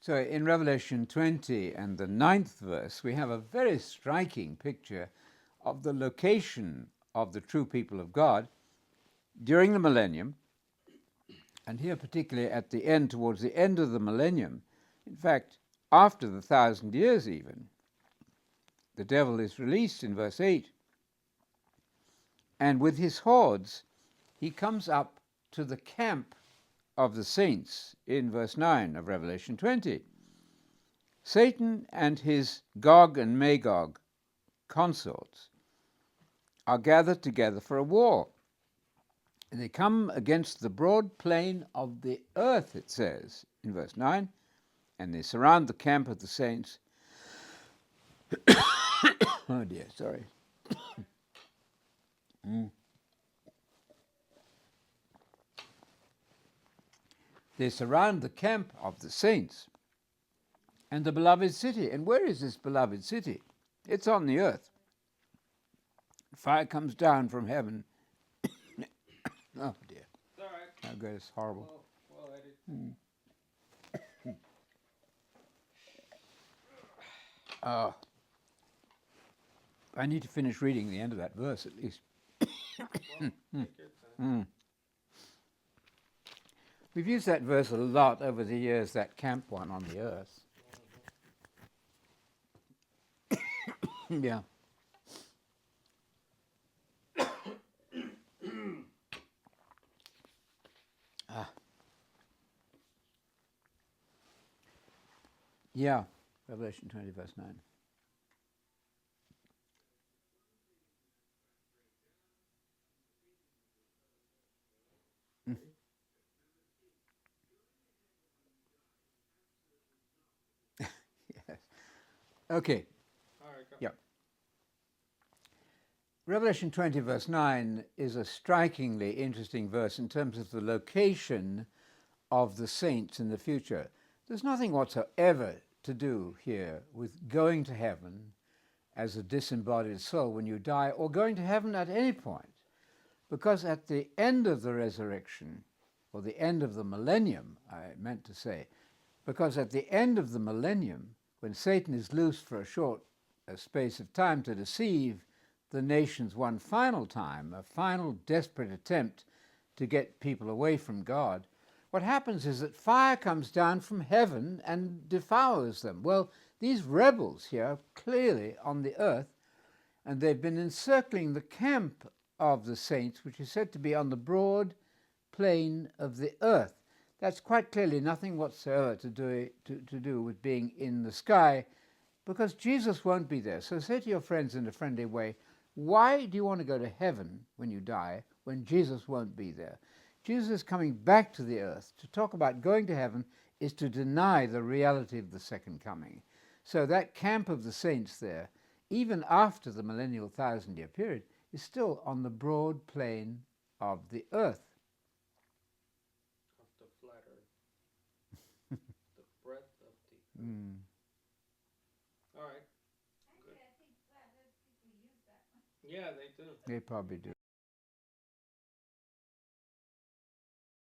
So in Revelation 20 and the 9th verse, we have a very striking picture of the location of the true people of God during the millennium, and here particularly at the end, towards the end of the millennium. In fact, after the 1,000 years even, the devil is released in verse 8, and with his hordes he comes up to the camp of the saints in verse 9 of Revelation 20. Satan and his Gog and Magog consorts are gathered together for a war. They come against the broad plain of the earth, it says in verse 9, and they surround the camp of the saints. Oh dear, sorry. They surround the camp of the saints and the beloved city. And where is this beloved city? It's on the earth. Fire comes down from heaven. Oh dear. It's all right. How good, it's horrible. Well edited. I need to finish reading the end of that verse at least. Well, take your time. We've used that verse a lot over the years, that camp one on the earth. Yeah. Yeah, Revelation 20, verse 9. Yes. Okay. All right, go. Yeah. Revelation 20, verse 9 is a strikingly interesting verse in terms of the location of the saints in the future. There's nothing whatsoever to do here with going to heaven as a disembodied soul when you die, or going to heaven at any point, because at the end of the resurrection, or the end of the millennium, I meant to say, because at the end of the millennium, when Satan is loosed for a short space of time to deceive the nations one final time, a final desperate attempt to get people away from God, what happens is that fire comes down from heaven and devours them. Well, these rebels here are clearly on the earth, and they've been encircling the camp of the saints, which is said to be on the broad plain of the earth. That's quite clearly nothing whatsoever to do with being in the sky, because Jesus won't be there. So say to your friends in a friendly way, why do you want to go to heaven when you die when Jesus won't be there? Jesus is coming back to the earth. To talk about going to heaven is to deny the reality of the second coming. So that camp of the saints there, even after the millennial 1,000-year period, is still on the broad plain of the earth. Of the flat earth. The breadth of the Mm. All right. Good. Actually, I think flat earth people use that one. Yeah, they do. They probably do.